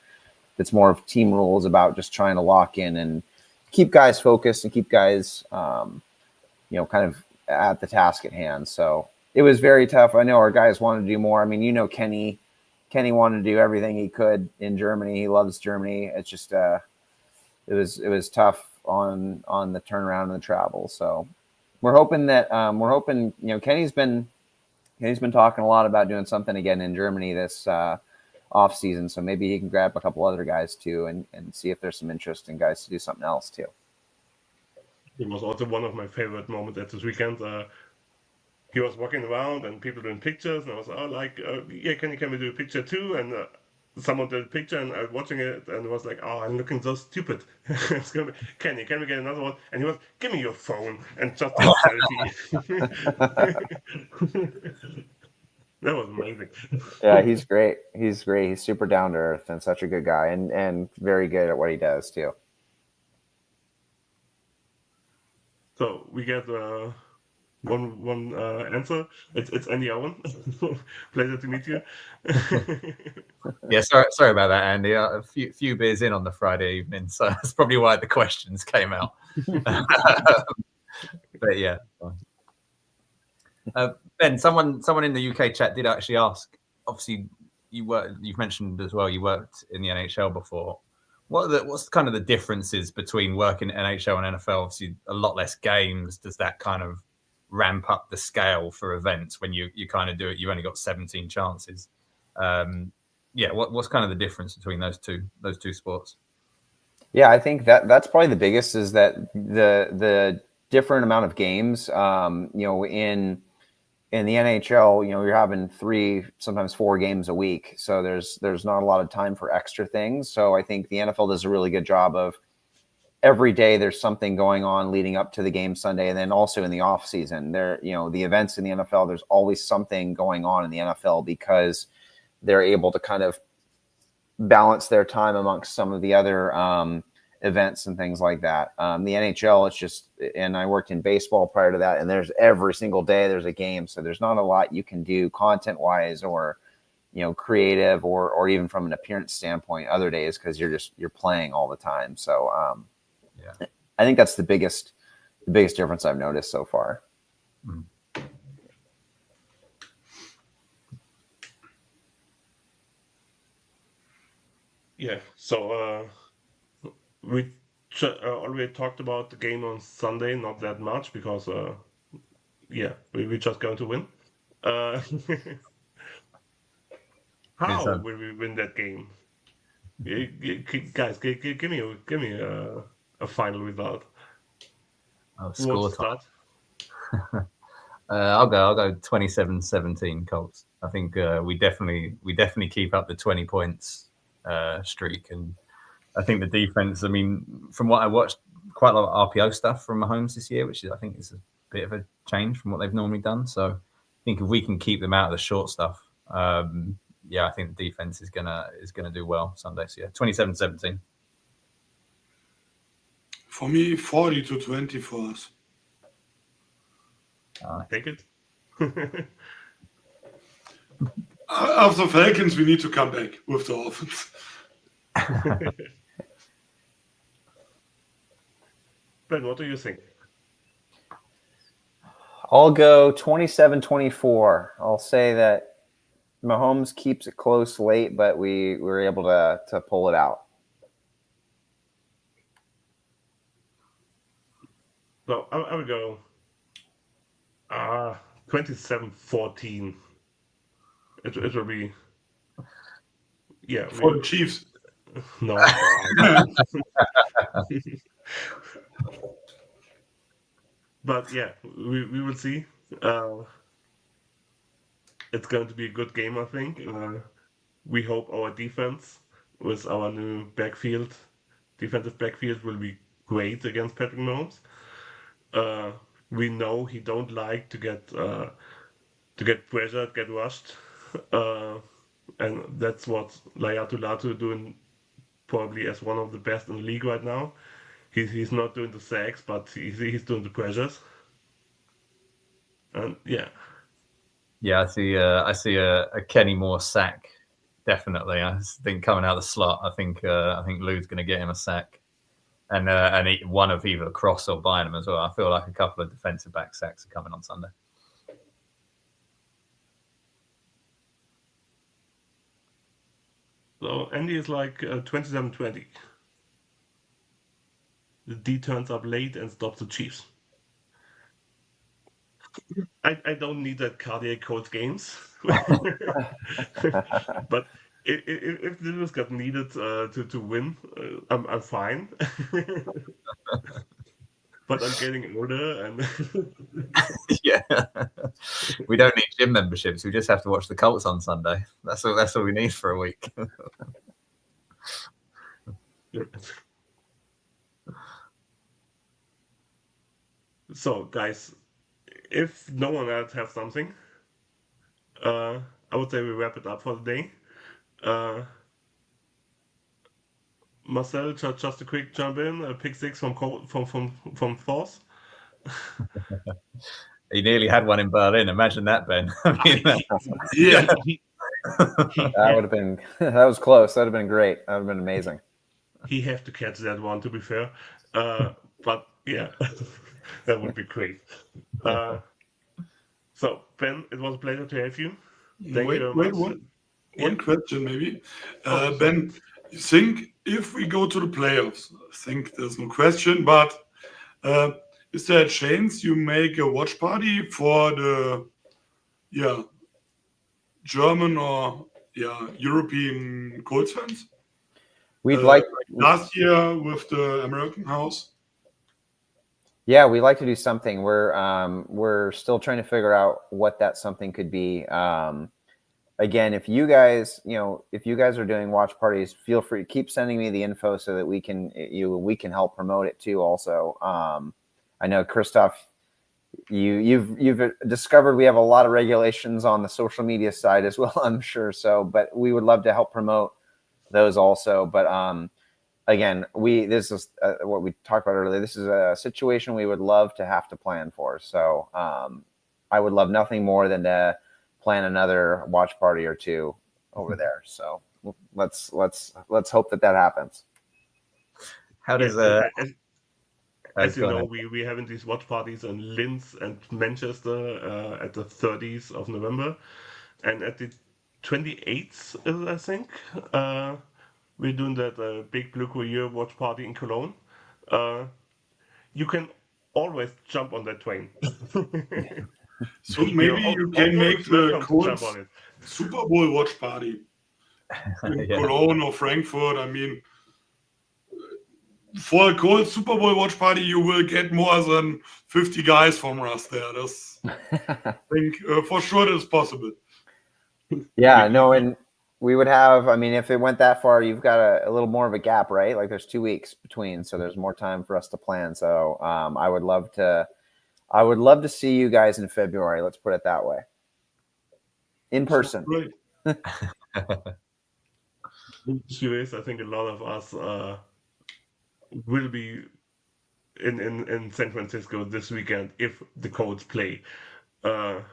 It's more of team rules about just trying to lock in and keep guys focused and keep guys, kind of at the task at hand. So it was very tough. I know our guys wanted to do more. I mean, Kenny wanted to do everything he could in Germany. He loves Germany. It's just, it was tough on the turnaround and the travel. So we're hoping that, Kenny's been talking a lot about doing something again in Germany this, off season, so maybe he can grab a couple other guys too and see if there's some interest in guys to do something else too. It was also one of my favorite moments at this weekend. He was walking around and people doing pictures, and I was yeah, can we do a picture too? And someone did a picture, and I was watching it and was like, oh, I'm looking so stupid. It's gonna be, can we get another one? And he was, give me your phone and just take a selfie. That was amazing. Yeah, he's great. He's super down to earth and such a good guy, and very good at what he does too. So we get one answer. It's Andy Owen. Pleasure to meet you. Yeah, sorry about that, Andy. A few beers in on the Friday evening, so that's probably why the questions came out. But yeah. Ben, someone in the UK chat did actually ask. Obviously, you've mentioned as well. You worked in the NHL before. What's kind of the differences between working at NHL and NFL? Obviously, a lot less games. Does that kind of ramp up the scale for events when you kind of do it? You've only got 17 chances. What's kind of the difference between those two sports? Yeah, I think that's probably the biggest is that the different amount of games. In the NHL, you're having 3, sometimes 4 games a week. So there's not a lot of time for extra things. So I think the NFL does a really good job of every day there's something going on leading up to the game Sunday. And then also in the off season the events in the NFL, there's always something going on in the NFL because they're able to kind of balance their time amongst some of the other events and things like that. The NHL, it's just, and I worked in baseball prior to that, and there's every single day there's a game. So there's not a lot you can do content wise or, creative or even from an appearance standpoint other days, because you're playing all the time. So I think that's the biggest difference I've noticed so far. Yeah. So we already talked about the game on Sunday, not that much because we're just going to win. How will we win that game? Guys, give me a final result. Who wants to start? I'll go 27-17 Colts. I think we definitely keep up the 20 points streak, and I think the defense. I mean, from what I watched, quite a lot of RPO stuff from Mahomes this year, which I think is a bit of a change from what they've normally done. So I think if we can keep them out of the short stuff, I think the defense is gonna do well Sunday. So 27-17. For me, 40-20 for us. Take it. After Falcons, we need to come back with the offense. Ben, what do you think? I'll go 27-24. I'll say that Mahomes keeps it close late, but we were able to pull it out. So I would go 27-14. It will be for the Chiefs. No. But we will see. It's going to be a good game, I think. We hope our defense with our new defensive backfield will be great against Patrick Mahomes. We know he don't like to get pressured, get rushed, and that's what Latu doing probably as one of the best in the league right now. He's not doing the sacks, but he's doing the pressures. And I see a Kenny Moore sack, definitely. I think coming out of the slot, I think Lou's going to get him a sack, and one of either Cross or Bynum as well. I feel like a couple of defensive back sacks are coming on Sunday. So Andy is like 27-20. The D turns up late and stops the Chiefs. I don't need that cardiac Colts games. But if this got needed to win, I'm fine. But I'm getting older, and we don't need gym memberships. We just have to watch the Colts on Sunday. That's all we need for a week. So, guys, if no one else has something, I would say we wrap it up for the day. Marcel, just a quick jump in. A pick six from Force. He nearly had one in Berlin. Imagine that, Ben. That would have been. That was close. That would have been great. That would have been amazing. He have to catch that one, to be fair. But that would be great. So, Ben, it was a pleasure to have you. Thank you very much. One question, maybe. Ben, you think if we go to the playoffs, I think there's no question, but is there a chance you make a watch party for the German or European Colts fans? We'd like last year with the American House. Yeah, we'd like to do something. We're still trying to figure out what that something could be. Again, if you guys are doing watch parties, feel free to keep sending me the info so that we can help promote it too. Also, I know Christoph, you've discovered we have a lot of regulations on the social media side as well, I'm sure. So, but we would love to help promote those also. But again, this is what we talked about earlier. This is a situation we would love to have to plan for. So I would love nothing more than to plan another watch party or two over there. So let's hope that happens. How does as you know, we having these watch parties in Linz and Manchester at the 30th of November, and at the 28th, I think, we're doing that big Blue Guerrero watch party in Cologne. You can always jump on that train. So maybe you can make the Colts Super Bowl watch party in Cologne or Frankfurt. I mean, for a Colts Super Bowl watch party, you will get more than 50 guys from us there. That's, I think for sure it's possible. Yeah, no, and we would have, I mean, if it went that far, you've got a little more of a gap, right? Like there's 2 weeks between, so there's more time for us to plan. So I would love to see you guys in February. Let's put it that way. In person. Great. Curious, I think a lot of us will be in San Francisco this weekend if the Colts play. But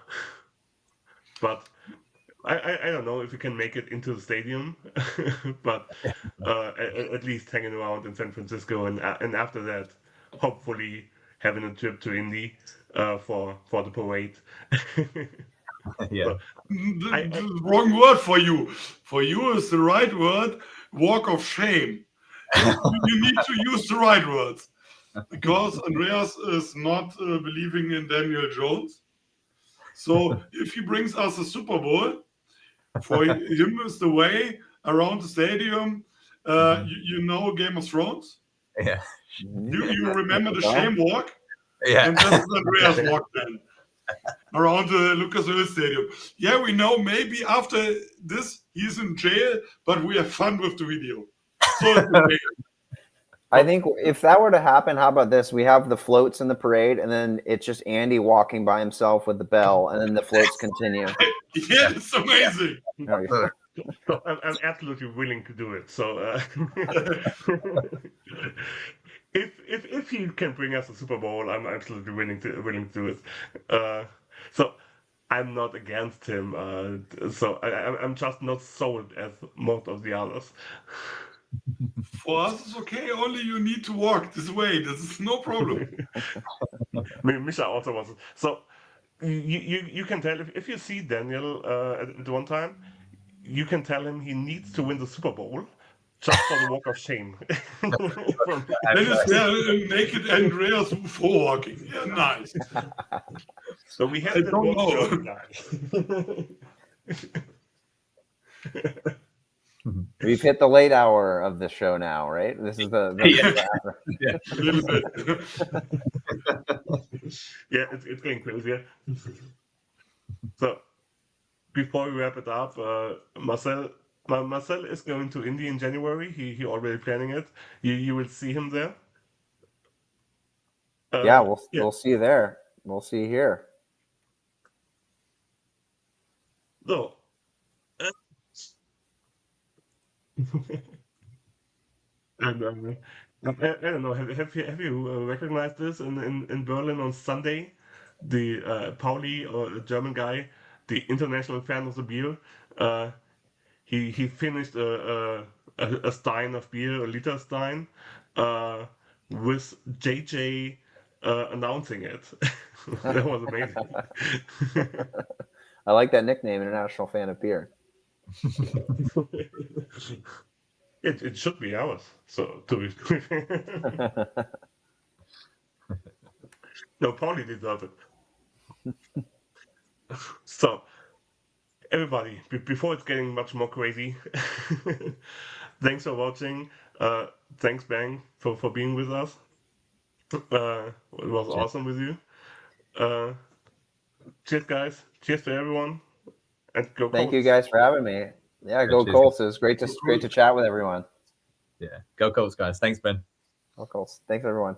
I don't know if we can make it into the stadium, but at least hanging around in San Francisco, and after that, hopefully having a trip to Indy for the parade. Yeah. The wrong word for you. For you is the right word, walk of shame. You need to use the right words. Because Andreas is not believing in Daniel Jones. So if he brings us a Super Bowl, for him is the way around the stadium. You know Game of Thrones? Yeah. You remember the shame walk? Yeah. And that's Andreas walk then. Around the Lucas Oil Stadium. Yeah, we know maybe after this he's in jail, but we have fun with the video. So it's okay. I think if that were to happen, how about this? We have the floats in the parade, and then it's just Andy walking by himself with the bell, and then the floats continue. Yeah, it's amazing. So I'm absolutely willing to do it. So if he can bring us a Super Bowl, I'm absolutely willing to do it. So I'm not against him. So I'm just not sold as most of the others. For us, it's okay. Only you need to walk this way. This is no problem. Misha also wants it. So you can tell if you see Daniel at one time, you can tell him he needs to win the Super Bowl just for the walk of shame. Then it's there naked Andreas for walking. Yeah, nice. So we have I that don't one know. guy. We've hit the late hour of the show now, right? This is the A little bit. Yeah, it's getting crazier. So before we wrap it up, Marcel is going to Indy in January. He already planning it. You will see him there. Yeah, we'll see you there. We'll see you here. So. And I don't know. Have you recognized this in Berlin on Sunday? The Pauli, or a German guy, the international fan of the beer. He finished a stein of beer, a liter stein, with JJ announcing it. That was amazing. I like that nickname, International Fan of Beer. It should be ours. So to be no, Pauli deserves it. So everybody, before it's getting much more crazy, thanks for watching. Thanks, Bang, for being with us. It was awesome with you. Cheers, guys. Cheers to everyone. And go Thank Colts. you guys for having me. Yeah, go cheers. Colts. It was great to chat with everyone. Yeah. Go Colts, guys. Thanks, Ben. Go Colts. Thanks, everyone.